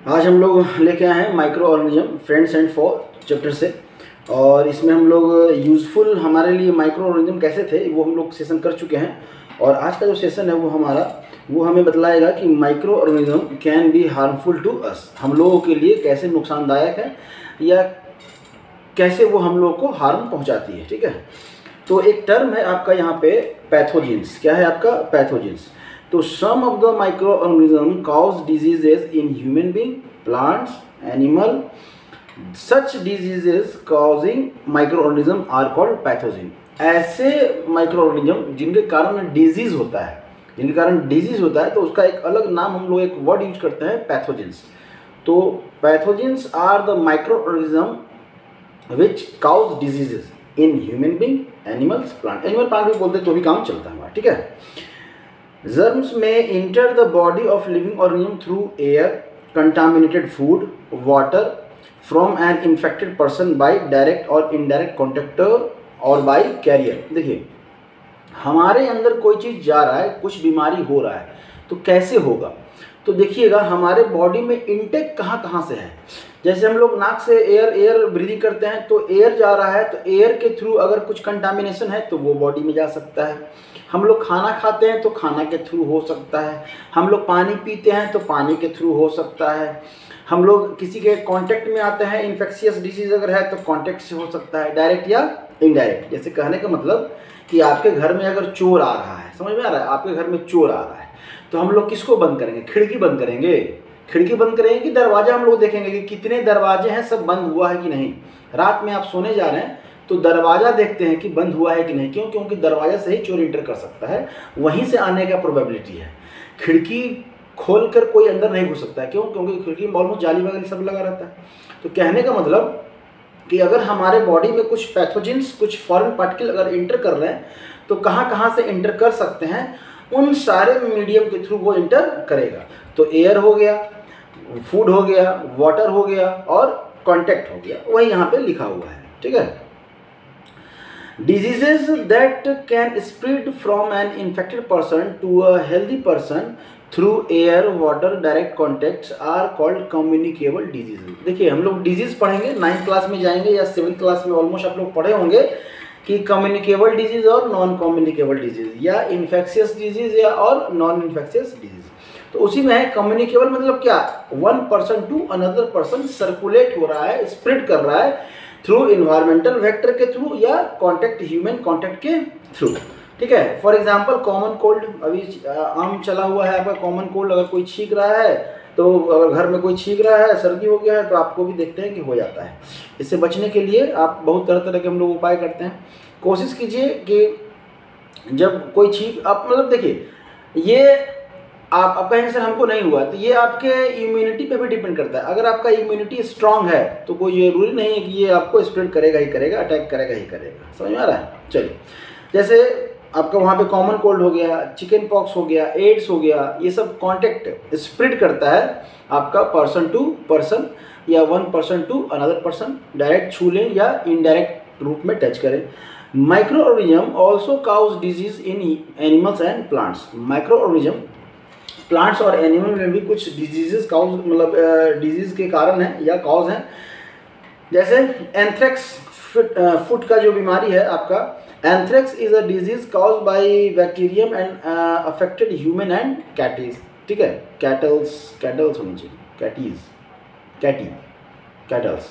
आज हम लोग लेके आए हैं micro organism friends and for chapter से। और इसमें हम लोग यूज़फुल हमारे लिए माइक्रो ऑर्गेनिज्म कैसे थे वो हम लोग सेशन कर चुके हैं। और आज का जो सेशन है वो हमें बतलाएगा कि microorganism can be harmful to us, हम लोगों के लिए कैसे नुकसानदायक है या कैसे वो हम लोग को हार्म पहुंचाती है। ठीक है, तो एक टर्म है आपका यहाँ पे पैथोजेंस। क्या है आपका? पैथोजेंस। तो some of the micro organism cause diseases in human being, plants, animal. Such diseases causing micro organism are called pathogen. ऐसे माइक्रो ऑर्गेनिज्म जिनके कारण डिजीज होता है, तो उसका एक अलग नाम हम लोग एक वर्ड यूज करते हैं, पैथोजेंस। तो pathogens are the micro organism which cause diseases in human being, animals, plant. Animal plant भी बोलते तो भी काम चलता है हमारा। ठीक है, जर्म्स में enter the body of living organism through air, contaminated food, water, from an infected person by direct और इनडायरेक्ट कॉन्टेक्ट और बाय कैरियर। देखिए, हमारे अंदर कोई चीज़ जा रहा है, कुछ बीमारी हो रहा है, तो कैसे होगा? तो देखिएगा हमारे बॉडी में इंटेक कहाँ कहाँ से है। जैसे हम लोग नाक से एयर ब्रीदिंग करते हैं, तो एयर जा रहा है, तो एयर के थ्रू अगर कुछ कंटामिनेशन है तो वो बॉडी में जा सकता है। हम लोग खाना खाते हैं तो खाना के थ्रू हो सकता है। हम लोग पानी पीते हैं तो पानी के थ्रू हो सकता है। हम लोग किसी के कांटेक्ट में आते हैं, इन्फेक्शियस डिजीज अगर है तो कांटेक्ट से हो सकता है, डायरेक्ट या इनडायरेक्ट। जैसे कहने का मतलब कि आपके घर में अगर चोर आ रहा है, समझ में आ रहा है, आपके घर में चोर आ रहा है, तो हम लोग किसको बंद करेंगे? खिड़की बंद करेंगे। खिड़की बंद करेंगे कि दरवाजा हम लोग देखेंगे कि कितने दरवाजे हैं, सब बंद हुआ है कि नहीं। रात में आप सोने जा रहे हैं तो दरवाजा देखते हैं कि बंद हुआ है कि नहीं। क्यों? क्योंकि दरवाजा से ही चोर इंटर कर सकता है, वहीं से आने का प्रोबेबिलिटी है। खिड़की खोलकर कोई अंदर नहीं घुस सकता है। क्यों? क्योंकि खिड़की में ऑलमोस्ट जाली वगैरह सब लगा रहता है। तो कहने का मतलब कि अगर हमारे बॉडी में कुछ पैथोजेंस, कुछ फॉरेन पार्टिकल अगर इंटर कर रहे हैं तो कहाँ कहाँ से इंटर कर सकते हैं, उन सारे मीडियम के थ्रू वो इंटर करेगा। तो एयर हो गया, फूड हो गया, वाटर हो गया और कॉन्टेक्ट हो गया, वही यहाँ पे लिखा हुआ है। ठीक है, diseases that can spread from an infected person to a healthy person through air, water, direct contacts are called communicable diseases। देखिए, हम लोग डिजीज पढ़ेंगे, 9th क्लास में जाएंगे या 7th क्लास में ऑलमोस्ट आप लोग पढ़े होंगे कि कम्युनिकेबल डिजीज और नॉन कम्युनिकेबल डिजीज, या इन्फेक्शियस डिजीज या और नॉन इन्फेक्शियस डिजीज। तो उसी में है कम्युनिकेबल मतलब क्या? One person to another person circulate हो रहा है, स्प्रेड कर रहा है थ्रू इन्वायरमेंटल वेक्टर के थ्रू या कॉन्टेक्ट, ह्यूमन कॉन्टेक्ट के थ्रू। ठीक है, फॉर एग्जांपल कॉमन कोल्ड, अभी आम चला हुआ है आपका कॉमन कोल्ड। अगर कोई छींक रहा है, तो अगर घर में कोई छींक रहा है, सर्दी हो गया है, तो आपको भी देखते हैं कि हो जाता है। इससे बचने के लिए आप बहुत तरह तरह के हम लोग उपाय करते हैं। कोशिश कीजिए कि जब कोई छींक, आप मतलब देखिए, ये आप कहेंगे सर हमको नहीं हुआ, तो ये आपके इम्यूनिटी पे भी डिपेंड करता है। अगर आपका इम्यूनिटी स्ट्रांग है तो कोई जरूरी नहीं है कि ये आपको स्प्रेड करेगा ही करेगा, अटैक करेगा ही करेगा। समझ में आ रहा है? चलिए, जैसे आपका वहाँ पे कॉमन कोल्ड हो गया, चिकन पॉक्स हो गया, एड्स हो गया, ये सब कॉन्टेक्ट स्प्रेड करता है आपका पर्सन टू पर्सन या one person to another person, direct छू लें या इनडायरेक्ट रूप में टच करें। Microorganism also cause disease in animals and plants. Microorganism plants और एनिमल में भी कुछ डिजीजेस कॉज, मतलब डिजीज के कारण है या कॉज है। जैसे एंथ्रेक्स, फुट का जो बीमारी है आपका, anthrax is a disease cause by bacterium and affected human and catties. ठीक है, कैटल्स होनी चाहिए, कैटल्स।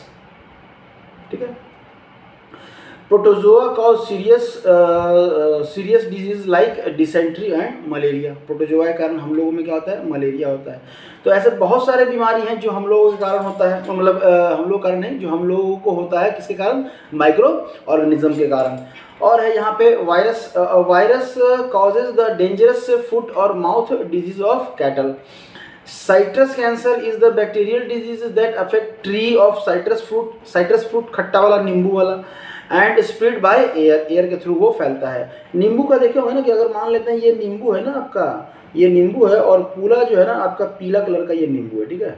ठीक है, protozoa cause serious disease like dysentery and malaria. Protozoa के कारण हम लोगों में क्या होता है? मलेरिया होता है। तो ऐसे बहुत सारे बीमारी हैं जो हम लोगों के कारण होता है, मतलब हम लोग कारण नहीं, जो हम लोगों को होता है, किसके कारण? माइक्रो ऑर्गेनिज्म के कारण। और है यहाँ पे virus causes the dangerous foot और mouth disease of cattle. Citrus cancer is the bacterial disease that affect tree of citrus fruit, खट्टा वाला, नींबू वाला, एंड स्प्रेड बाय एयर के थ्रू वो फैलता है। नींबू का देखे होंगे ना कि अगर मान लेते हैं ये नींबू है ना आपका, ये नींबू है और पूरा जो है ना आपका पीला कलर का ये नींबू है। ठीक है,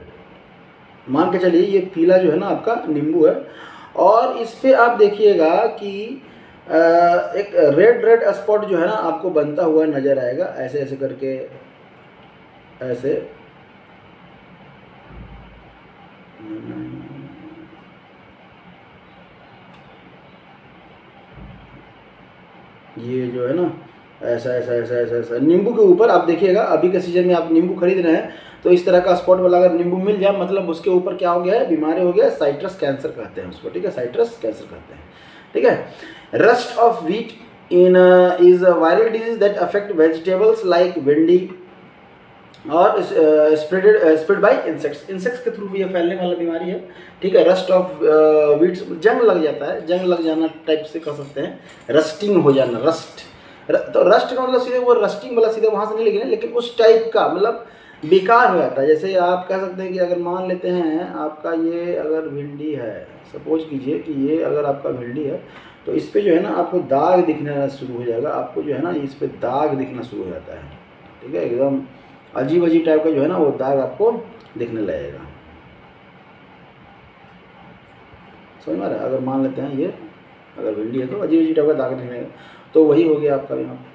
मान के चलिए ये पीला जो है ना आपका नींबू है, और इस पे आप देखिएगा कि एक रेड स्पॉट जो है ना आपको बनता हुआ नजर आएगा, ऐसे ऐसे करके, ऐसे ये जो है ना ऐसा ऐसा ऐसा ऐसा ऐसा नींबू के ऊपर आप देखिएगा, अभी के सीजन में आप नींबू खरीद रहे हैं तो इस तरह का स्पॉट वाला अगर नींबू मिल जाए, मतलब उसके ऊपर क्या हो गया है, बीमारी हो गया, साइट्रस कैंसर कहते हैं उसको, ठीक है, साइट्रस कैंसर कहते हैं, ठीक है। Rust of wheat in is a viral disease that affect vegetables like भिंडी और स्प्रेड बाय इंसेक्ट्स के थ्रू भी ये फैलने वाला बीमारी है, ठीक है। रस्ट ऑफ व्हीट, जंग लग जाता है, जंग लग जाना टाइप से कह सकते हैं, रस्टिंग हो जाना, तो रस्ट का मतलब सीधे वो रस्टिंग वाला सीधे वहाँ से नहीं लेकिन, उस टाइप का मतलब बेकार हो जाता है। जैसे आप कह सकते हैं कि अगर मान लेते हैं आपका ये अगर भिंडी है, सपोज कीजिए कि ये अगर आपका भिंडी है तो इस पर जो है ना आपको दाग दिखना शुरू हो जाएगा, आपको जो है ना इस पर दाग दिखना शुरू हो जाता है, ठीक है, एकदम अजीब अजीब टाइप का जो है ना वो दाग आपको दिखने लगेगा, समझ में आ रहा है। अगर मान लेते हैं ये अगर भिंडी है तो अजीब अजीब टाइप का दाग दिखने लगेगा, तो वही हो गया आपका यहाँ।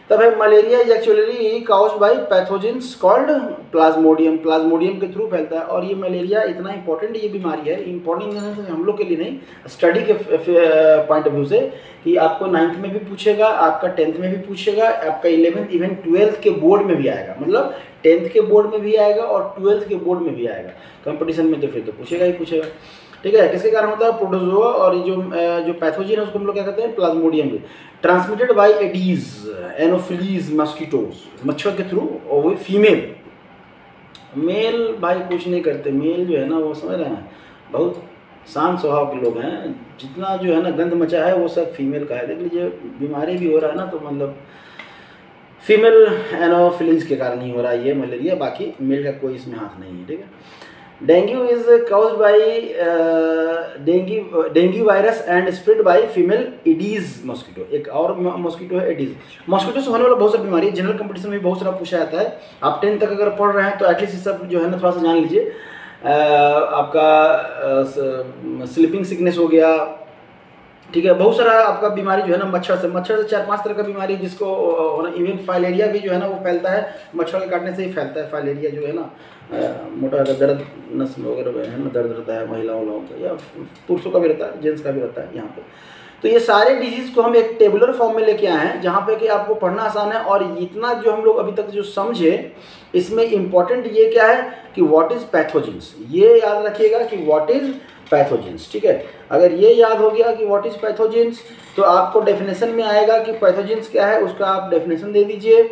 तब है malaria is actually caused bye pathogens called Plasmodium, Plasmodium के थ्रू फैलता है। और ये मलेरिया इतना इंपॉर्टेंट ये बीमारी है, इंपॉर्टेंट हम लोग के लिए नहीं, स्टडी के पॉइंट ऑफ व्यू से, कि आपको 9th में भी पूछेगा, आपका 10th में भी पूछेगा, आपका 11th इवन 12th के बोर्ड में भी आएगा, मतलब 10th के बोर्ड में भी आएगा और 12th के बोर्ड में भी आएगा कंपटीशन में, तो फिर तो पूछेगा ही पूछेगा, ठीक है। किसके कारण होता है, प्रोटोजोआ, और ये जो पैथोजन है उसको हम लोग क्या कहते हैं, plasmodium, transmitted by aedes anopheles mosquitoes, मच्छर के थ्रू, और वो फीमेल, मेल भाई कुछ नहीं करते, मेल जो है ना वो समझ रहे हैं बहुत शांत स्वभाव के लोग हैं, जितना जो है ना गंद मचा है वो सब फीमेल का है। देख लीजिए बीमारी भी हो रहा है ना तो मतलब फीमेल एनोफिलीज के कारण ही हो रहा है ये मलेरिया, बाकी मेल का कोई इसमें हाथ नहीं है, ठीक है। Dengue is caused by dengue virus and spread by female aedes mosquito, एक और मॉस्किटो है एडीज। मॉस्किटो से होने वाला बहुत सारी बीमारी, जनरल कंपटीशन में बहुत सारा पूछा जाता है। आप 10th तक अगर पढ़ रहे हैं तो एटलीस्ट सब जो है ना थोड़ा सा जान लीजिए। आपका स्लीपिंग सिकनेस हो गया, ठीक है, बहुत सारा आपका बीमारी जो है ना मच्छर से 4-5 तरह का बीमारी, जिसको इवन फाइलेरिया भी जो है ना वो फैलता है, मच्छर के काटने से ही फैलता है। फाइलेरिया जो है ना मोटा दर्द नस में वगैरह है ना, दर्द रहता है महिलाओं का, या पुरुषों का भी रहता है, जेंट्स का भी रहता है यहाँ पे। तो ये सारे डिजीज़ को हम एक टेबुलर फॉर्म में लेके आए हैं, जहाँ पे कि आपको पढ़ना आसान है। और इतना जो हम लोग अभी तक जो समझे, इसमें इम्पॉर्टेंट ये क्या है कि व्हाट इज़ पैथोजेंस, ये याद रखिएगा कि व्हाट इज़ पैथोजेंस, ठीक है। अगर ये याद हो गया कि व्हाट इज़ पैथोजेंस, तो आपको डेफिनेशन में आएगा कि पैथोजेंस क्या है, उसका आप डेफिनेशन दे दीजिए,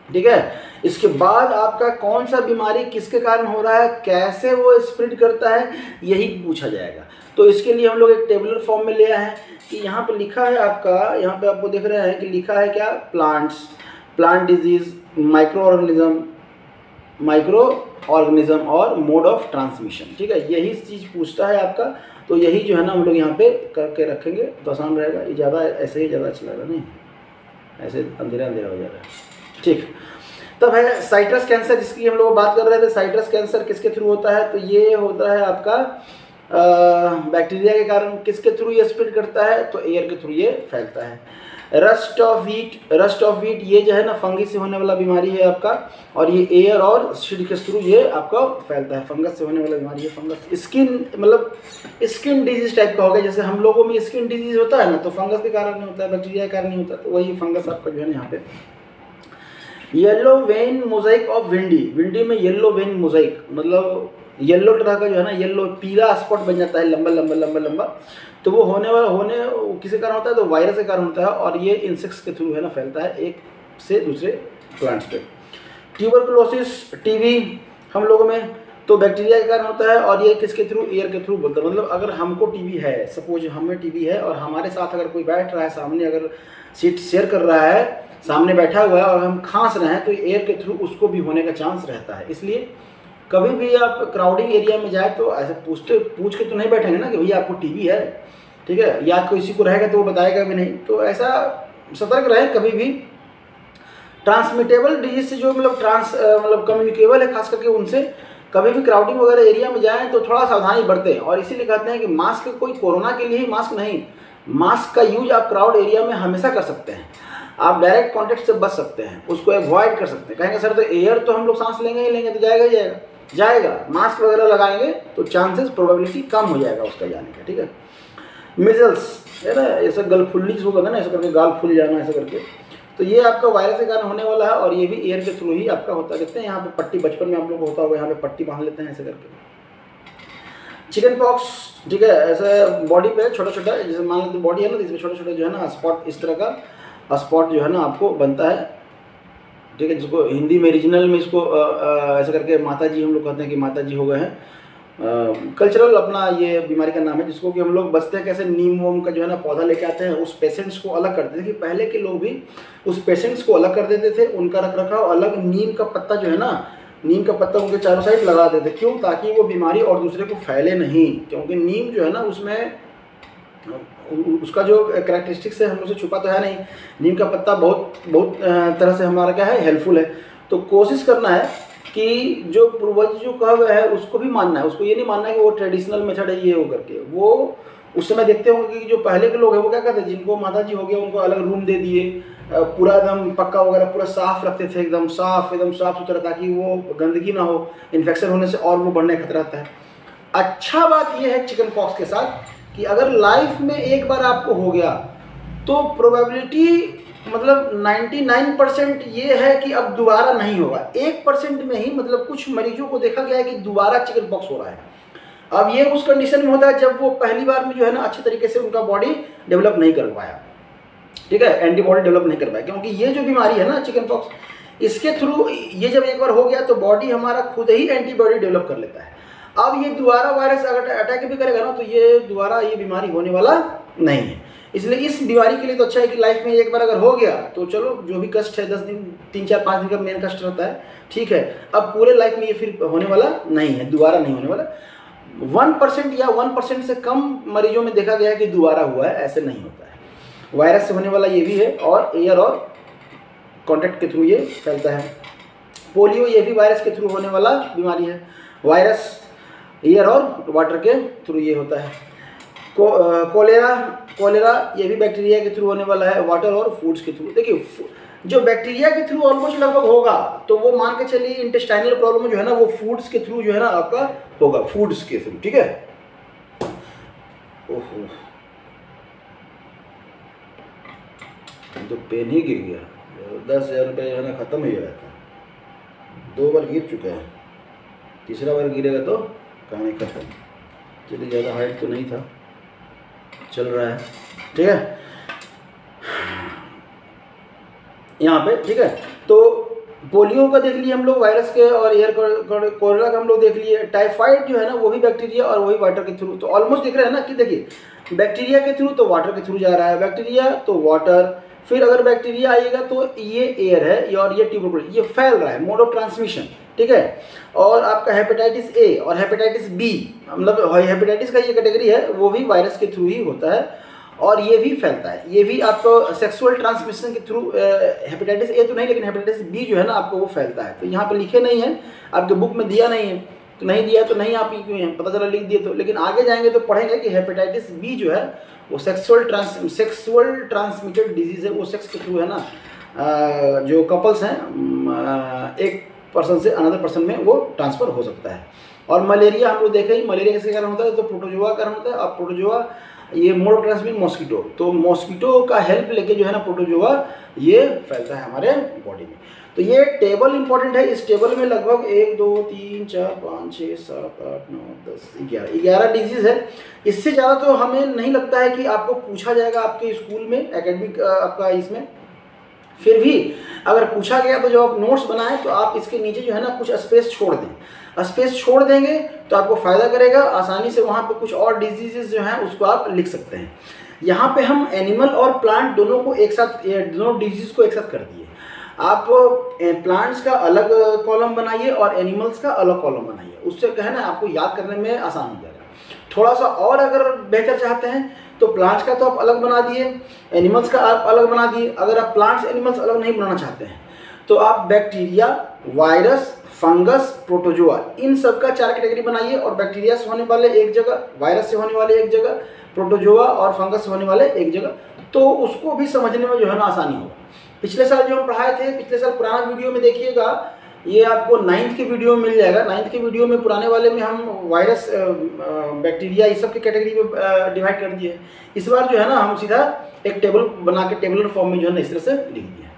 ठीक है। इसके बाद आपका कौन सा बीमारी किसके कारण हो रहा है, कैसे वो स्प्रेड करता है, यही पूछा जाएगा। तो इसके लिए हम लोग एक टेबुलर फॉर्म में ले आए हैं कि यहाँ पे लिखा है आपका, यहाँ पे आपको दिख रहे हैं कि लिखा है क्या, प्लांट डिजीज, माइक्रो ऑर्गेनिज्म और मोड ऑफ ट्रांसमिशन, ठीक है, यही चीज़ पूछता है आपका। तो यही जो है ना हम लोग यहाँ पे करके रखेंगे तो आसान रहेगा। ये ज़्यादा ऐसे ही ज़्यादा चलेगा, नहीं ऐसे अंधेरा हो जा रहा है, ठीक। तब है साइट्रस कैंसर, जिसकी हम लोग बात कर रहे थे। साइट्रस कैंसर किसके थ्रू होता है, तो ये होता है आपका बैक्टीरिया के कारण। किसके थ्रू ये स्प्रेड करता है, तो एयर के थ्रू ये फैलता है। रस्ट ऑफ व्हीट ये जो है ना फंगी से होने वाला बीमारी है आपका, और ये एयर और शीड के थ्रू ये आपका फैलता है। फंगस से होने वाला बीमारी है। फंगस स्किन मतलब स्किन डिजीज टाइप का हो गया, जैसे हम लोगों में स्किन डिजीज होता है ना, तो फंगस के कारण नहीं होता है, बैक्टीरिया के कारण नहीं होता, तो वही फंगस आपका जो है ना यहाँ पे। Yellow vein Mosaic of windy में येलो वेन मोजाइक मतलब येलो तरह का जो है ना, येलो पीला स्पॉट बन जाता है, लंबा, तो वो किसी कारण होता है, तो वायरस के कारण होता है, और ये इंसेक्ट्स के थ्रू है ना फैलता है एक से दूसरे प्लांट्स पे। ट्यूबरकुलोसिस टीबी हम लोगों में तो बैक्टीरिया के कारण होता है, और ये किसके थ्रू, एयर के थ्रू बोलता है। मतलब अगर हमको टीबी है, सपोज हमें टीबी है और हमारे साथ अगर कोई बैठ रहा है सामने, अगर सीट शेयर कर रहा है, सामने बैठा हुआ है और हम खांस रहे हैं, तो एयर के थ्रू उसको भी होने का चांस रहता है। इसलिए कभी भी आप क्राउडिंग एरिया में जाए तो ऐसे पूछ के तो नहीं बैठेंगे ना कि भैया आपको टीबी है, ठीक है, या किसी को रहेगा तो वो बताएगा भी नहीं। तो ऐसा सतर्क रहे कभी भी। ट्रांसमिटेबल डिजीज से जो मतलब कम्युनिकेबल है, खास करके उनसे कभी भी क्राउडिंग वगैरह एरिया में जाएँ तो थोड़ा सावधानी बरतें। और इसीलिए कहते हैं कि मास्क कोई कोरोना के लिए ही मास्क नहीं, मास्क का यूज आप क्राउड एरिया में हमेशा कर सकते हैं। आप डायरेक्ट कॉन्टेक्ट से बच सकते हैं, उसको अवॉइड कर सकते हैं। कहेंगे सर तो एयर तो हम लोग सांस लेंगे ही लेंगे, तो जाएगा ही जाएगा, जाएगा, मास्क वगैरह लगाएंगे तो चांसेस प्रोबेबिलिटी कम हो जाएगा उसका जाने का, ठीक है। मिजल्स है ना, ऐसा गलफुल्ली जिसको कहते हैं ना, ऐसा करके गाल फूल जाना ऐसा करके, तो ये आपका वायरस के कारण होने वाला है और ये भी एयर के थ्रू ही आपका होता है। देखते हैं यहाँ पे पट्टी, बचपन में आप लोग होता होगा, यहाँ पे पट्टी बांध लेते हैं ऐसे करके। चिकन पॉक्स, ठीक है, ऐसे बॉडी पे छोटा छोटा, जैसे मान लो बॉडी है ना, इसमें छोटे छोटे जो है ना स्पॉट, इस तरह का स्पॉट जो है ना आपको बनता है, ठीक है, जिसको हिंदी में रीजनल में इसको ऐसा करके माता जी हम लोग कहते हैं कि माता जी हो गए हैं। कल्चरल अपना ये बीमारी का नाम है, जिसको कि हम लोग बचते हैं कैसे, नीम वोम का जो है ना पौधा लेके आते हैं, उस पेशेंट्स को अलग कर देते थे कि पहले के लोग भी उस पेशेंट्स को अलग कर देते थे, उनका रख रखाव अलग, नीम का पत्ता जो है ना, नीम का पत्ता उनके चारों साइड लगा देते, क्यों, ताकि वो बीमारी और दूसरे को फैले नहीं, क्योंकि नीम जो है ना उसमें उसका जो कैरेक्टरिस्टिक्स है हम उसे छुपा तो है नहीं। नीम का पत्ता बहुत तरह से हमारा क्या है, हेल्पफुल है। तो कोशिश करना है कि जो पूर्वज जो कहा गया है उसको भी मानना है, उसको ये नहीं मानना है कि वो ट्रेडिशनल मेथड है ये हो करके। वो उस समय देखते होंगे कि जो पहले के लोग हैं वो क्या करते हैं, जिनको माता जी हो गया उनको अलग रूम दे दिए, पूरा एकदम पक्का वगैरह पूरा साफ रखते थे, एकदम साफ सुथरा, ताकि वो गंदगी ना हो, इन्फेक्शन होने से और वो बढ़ने का खतरा रहता है। अच्छा बात ये है चिकन पॉक्स के साथ कि अगर लाइफ में एक बार आपको हो गया तो प्रोबेबिलिटी मतलब 99% ये है कि अब दोबारा नहीं होगा। 1% में ही मतलब कुछ मरीजों को देखा गया है कि दोबारा चिकन पॉक्स हो रहा है। अब ये उस कंडीशन में होता है जब वो पहली बार में जो है ना अच्छे तरीके से उनका बॉडी डेवलप नहीं कर पाया, ठीक है, एंटीबॉडी डेवलप नहीं कर पाया, क्योंकि ये जो बीमारी है ना चिकन पॉक्स, इसके थ्रू ये जब एक बार हो गया तो बॉडी हमारा खुद ही एंटीबॉडी डेवलप कर लेता है। अब ये दोबारा वायरस अगर अटैक भी करेगा ना तो ये दोबारा ये बीमारी होने वाला नहीं है। इसलिए इस बीमारी के लिए तो अच्छा है कि लाइफ में एक बार अगर हो गया तो चलो जो भी कष्ट है 10 दिन 3-4-5 दिन का मेन कष्ट रहता है, ठीक है, अब पूरे लाइफ में ये फिर होने वाला नहीं है, दोबारा नहीं होने वाला। 1% या 1% से कम मरीजों में देखा गया है कि दोबारा हुआ है, ऐसे नहीं होता है। वायरस से होने वाला ये भी है और एयर और कॉन्टैक्ट के थ्रू ये फैलता है। पोलियो ये भी वायरस के थ्रू होने वाला बीमारी है, वायरस एयर और वाटर के थ्रू ये होता है। कोलेरा ये भी बैक्टीरिया के थ्रू होने वाला है, वाटर और फूड्स के थ्रू। देखिए जो बैक्टीरिया के थ्रू ऑलमोस्ट लगभग होगा तो वो मान के चलिए इंटेस्टाइनल प्रॉब्लम जो है ना वो फूड्स के थ्रू जो है ना आपका होगा, फूड्स के थ्रू, ठीक है। ओहो तो पेन ही गिर गया, 10,000 रुपये जो है ना ख़त्म ही हो जाता है। 2 बार गिर चुका है, तीसरा बार गिरेगा तो कहानी खत्म। चलिए ज़्यादा हाइट तो नहीं था, चल रहा है, ठीक है यहाँ पे, ठीक है। तो पोलियो का देख लिए हम लोग, वायरस के और एयर कोलेरा का हम लोग देख लिए। टाइफाइड जो है ना वो भी बैक्टीरिया और वही वाटर के थ्रू, तो ऑलमोस्ट देख रहे हैं ना कि देखिए बैक्टीरिया के थ्रू तो वाटर के थ्रू जा रहा है, बैक्टीरिया तो वाटर, फिर अगर बैक्टीरिया आएगा तो ये एयर है और ये ट्यूबरकुलोसिस, ये फैल रहा है, मोड ऑफ ट्रांसमिशन, ठीक है। और आपका हेपेटाइटिस ए और हेपेटाइटिस बी, मतलब हेपेटाइटिस का ये कैटेगरी है वो भी वायरस के थ्रू ही होता है और ये भी फैलता है। ये भी आपको सेक्सुअल ट्रांसमिशन के थ्रू, हेपेटाइटिस ए तो नहीं लेकिन हेपेटाइटिस बी जो है ना आपको वो फैलता है। तो यहाँ पे लिखे नहीं है, आपके बुक में दिया नहीं है, तो नहीं दिया तो नहीं, आप क्यों हैं पता चला लिख दिए तो, लेकिन आगे जाएंगे तो पढ़ेंगे कि हेपेटाइटिस बी जो है वो सेक्सुअल ट्रांसमिटेड डिजीज़ है, वो सेक्स के थ्रू है ना, जो कपल्स हैं एक पर्सन से अनदर पर्सन में वो ट्रांसफ़र हो सकता है। और मलेरिया हम लोग देखें ही, मलेरिया किसके कारण होता है, तो प्रोटोजोआ कारण होता है। और प्रोटोजोआ ये मोड ऑफ ट्रांसमिशन मॉस्किटो, तो मॉस्किटो का हेल्प लेके जो है ना प्रोटोजोआ ये फैलता है हमारे बॉडी में। तो ये टेबल इंपॉर्टेंट है, इस टेबल में लगभग 1 2 3 4 5 6 7 8 9 10 11 डिजीज़ है। इससे ज़्यादा तो हमें नहीं लगता है कि आपको पूछा जाएगा आपके स्कूल में, एकेडमिक आपका इसमें। फिर भी अगर पूछा गया तो जब आप नोट्स बनाएं तो आप इसके नीचे जो है ना कुछ स्पेस छोड़ दें। स्पेस छोड़ देंगे तो आपको फ़ायदा करेगा, आसानी से वहाँ पे कुछ और डिजीज़ जो हैं उसको आप लिख सकते हैं। यहाँ पे हम एनिमल और प्लांट दोनों को एक साथ, दोनों डिजीज़ को एक साथ कर दिए। आप प्लांट्स का अलग कॉलम बनाइए और एनिमल्स का अलग कॉलम बनाइए, उससे क्या है ना आपको याद करने में आसान हो जाएगा। थोड़ा सा और अगर बेहतर चाहते हैं तो प्लांट्स का तो आप अलग बना दिए, एनिमल्स का आप अलग बना दिए। अगर आप प्लांट्स एनिमल्स अलग नहीं बनाना चाहते हैं तो आप बैक्टीरिया, वायरस, फंगस, प्रोटोजोआ इन सब का 4 कैटेगरी बनाइए, और बैक्टीरिया से होने वाले एक जगह, वायरस से होने वाले एक जगह, प्रोटोजोआ और फंगस से होने वाले एक जगह, तो उसको भी समझने में जो है ना आसानी होगा। पिछले साल जो हम पढ़ाए थे, पिछले साल पुराना वीडियो में देखिएगा ये आपको 9th के वीडियो में मिल जाएगा। 9th के वीडियो में पुराने वाले में हम वायरस, बैक्टीरिया, इस सब के कैटेगरी में डिवाइड कर दिए। इस बार जो है ना हम सीधा एक टेबल बना के टेबुलर फॉर्म में जो है ना इस तरह से लिख दिया।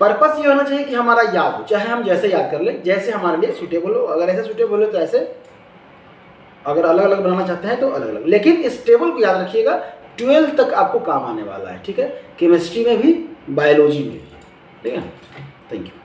पर्पस ये होना चाहिए कि हमारा याद हो, चाहे हम जैसे याद कर लें, जैसे हमारे लिए सूटेबल हो। अगर ऐसे सूटेबल हो तो ऐसे, अगर अलग अलग बनाना चाहते हैं तो अलग अलग। लेकिन इस टेबल को याद रखिएगा, 12 तक आपको काम आने वाला है, ठीक है, केमिस्ट्री में भी, बायोलॉजी में भी, ठीक है। Thank you.